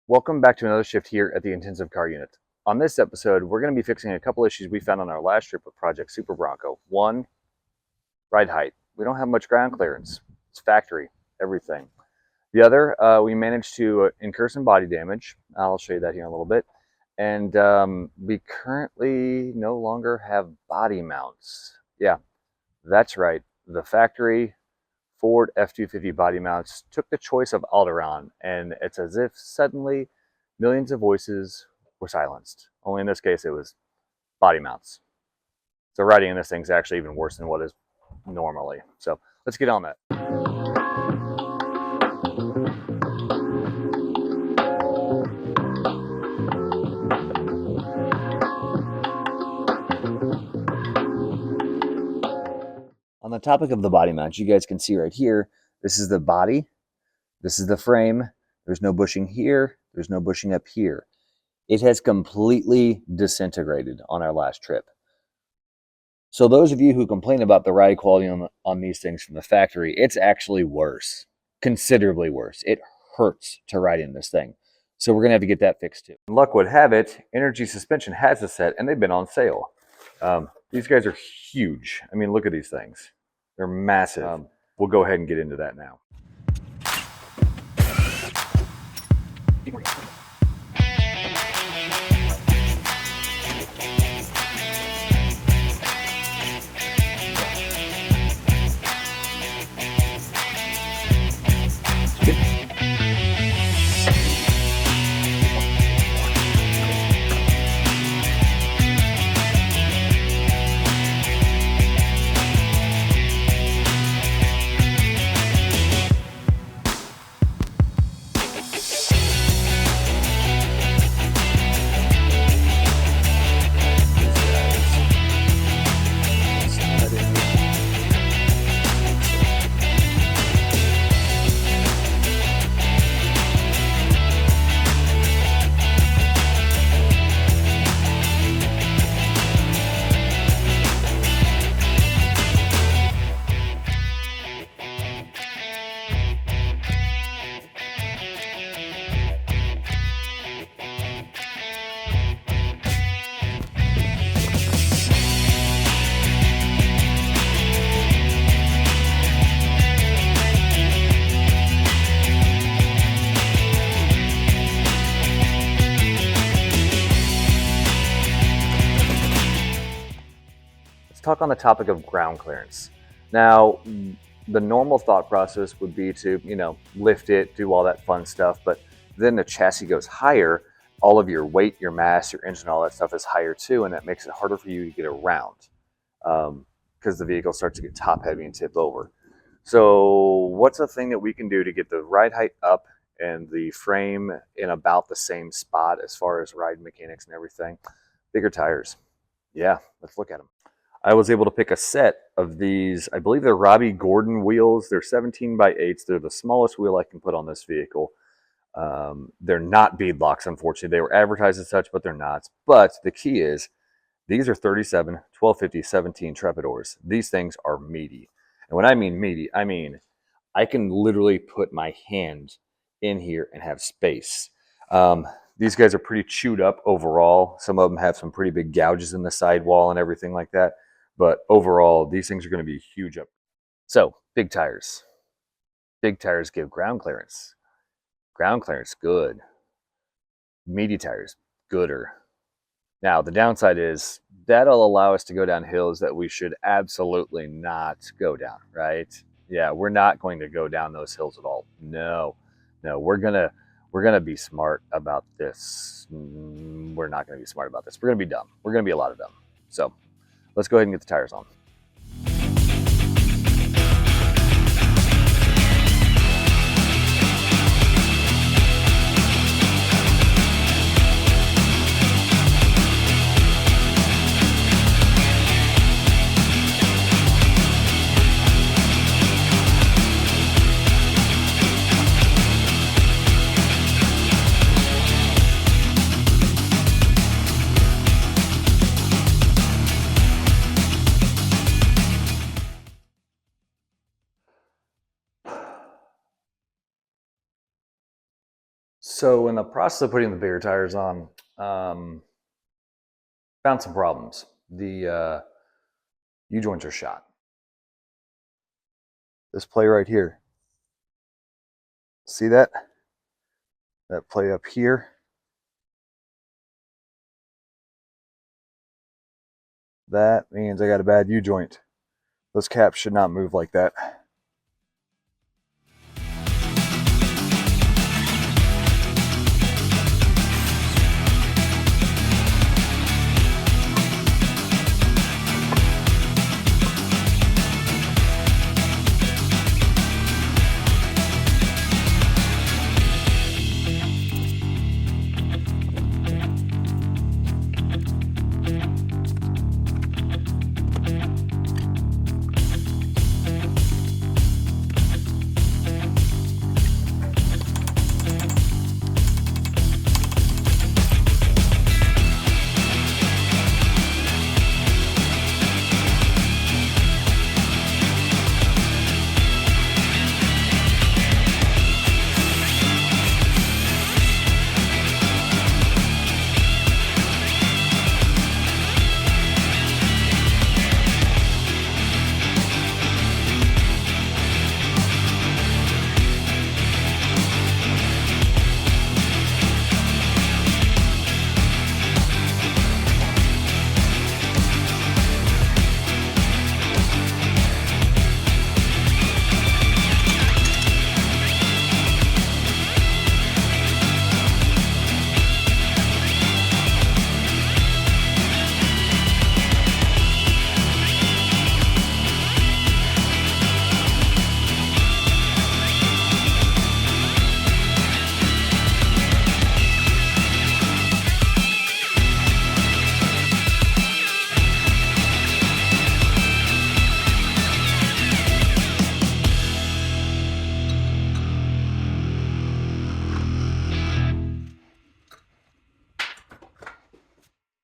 Welcome back to another shift here at the Intensive Car Unit. On this episode, we're going to be fixing a couple issues we found on our last trip with Project Super Bronco. One, ride height. We don't have much ground clearance. It's factory, everything. The other, we managed to incur some body damage. I'll show you that here in a little bit. And we currently no longer have body mounts. Yeah, that's right. The factory Ford F-250 body mounts took the choice of Alderaan, and it's as if suddenly millions of voices were silenced. Only in this case, it was body mounts. So riding in this thing's actually even worse than what is normally. So let's get on that. On the topic of the body mount, you guys can see right here, this is the body, this is the frame, there's no bushing here, there's no bushing up here. It has completely disintegrated on our last trip. So those of you who complain about the ride quality on these things from the factory, it's actually worse, considerably worse. It hurts to ride in this thing. So we're gonna have to get that fixed too. Luck would have it, Energy Suspension has a set and they've been on sale. These guys are huge. I mean, look at these things. They're massive. We'll go ahead and get into that now. Talk on the topic of ground clearance. Now, the normal thought process would be to, lift it, do all that fun stuff, but then the chassis goes higher, all of your weight, your mass, your engine, all that stuff is higher too, and that makes it harder for you to get around because the vehicle starts to get top heavy and tip over. So what's a thing that we can do to get the ride height up and the frame in about the same spot as far as ride mechanics and everything? Bigger tires. Yeah, let's look at them. I was able to pick a set of these, I believe they're Robbie Gordon wheels. They're 17x8s. They're the smallest wheel I can put on this vehicle. They're not beadlocks, unfortunately. They were advertised as such, but they're not. But the key is, these are 37, 1250, 17 Trepidors. These things are meaty. And when I mean meaty, I mean I can literally put my hand in here and have space. These guys are pretty chewed up overall. Some of them have some pretty big gouges in the sidewall and everything like that. But overall, these things are going to be huge up. So, big tires. Big tires give ground clearance. Ground clearance, good. Meaty tires, gooder. Now, the downside is that'll allow us to go down hills that we should absolutely not go down, right? Yeah, we're not going to go down those hills at all. No, we're gonna be smart about this. We're not gonna be smart about this. We're gonna be dumb. We're gonna be a lot of dumb. So let's go ahead and get the tires on. So in the process of putting the bigger tires on, found some problems. The U-joints are shot. This play right here. See that? That play up here. That means I got a bad U-joint. Those caps should not move like that.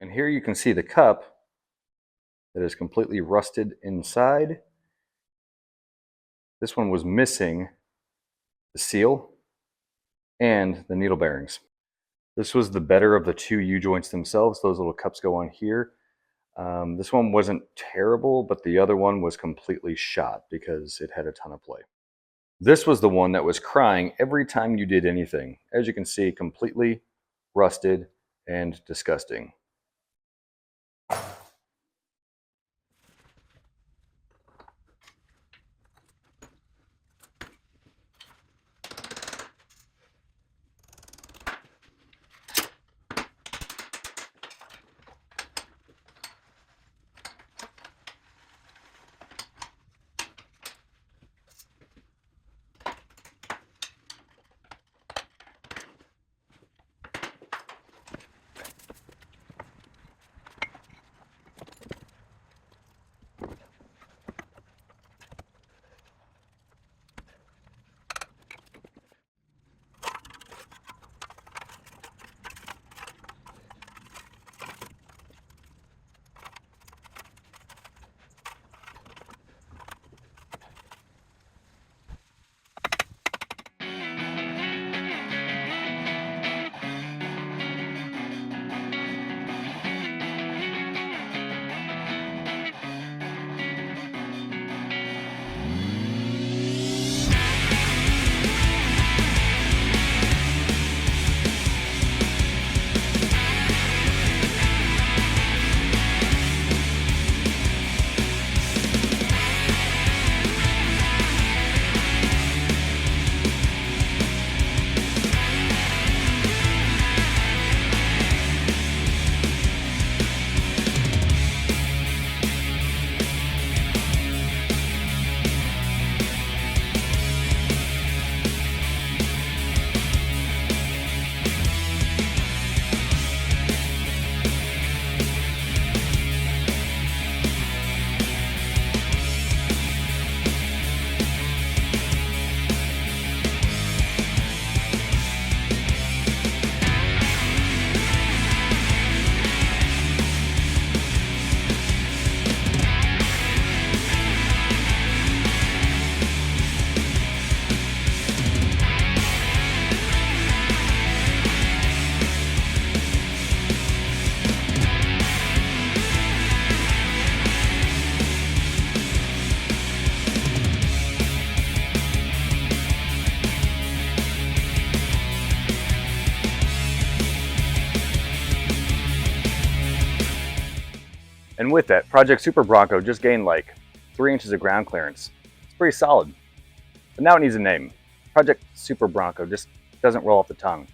And here you can see the cup that is completely rusted inside. This one was missing the seal and the needle bearings. This was the better of the two U-joints themselves. Those little cups go on here. This one wasn't terrible, but the other one was completely shot because it had a ton of play. This was the one that was crying every time you did anything. As you can see, completely rusted and disgusting. And with that, Project Super Bronco just gained like 3 inches of ground clearance. It's pretty solid. But now it needs a name. Project Super Bronco just doesn't roll off the tongue.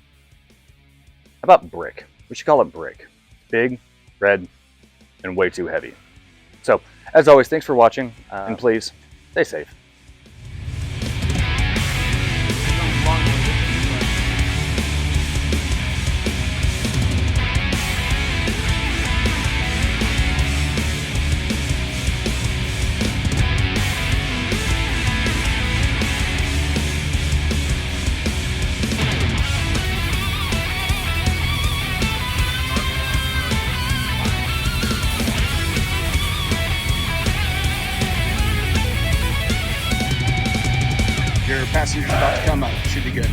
How about Brick? We should call it Brick. Big, red, and way too heavy. So, as always, thanks for watching, and please, stay safe. Your passenger's about to come up. Should be good.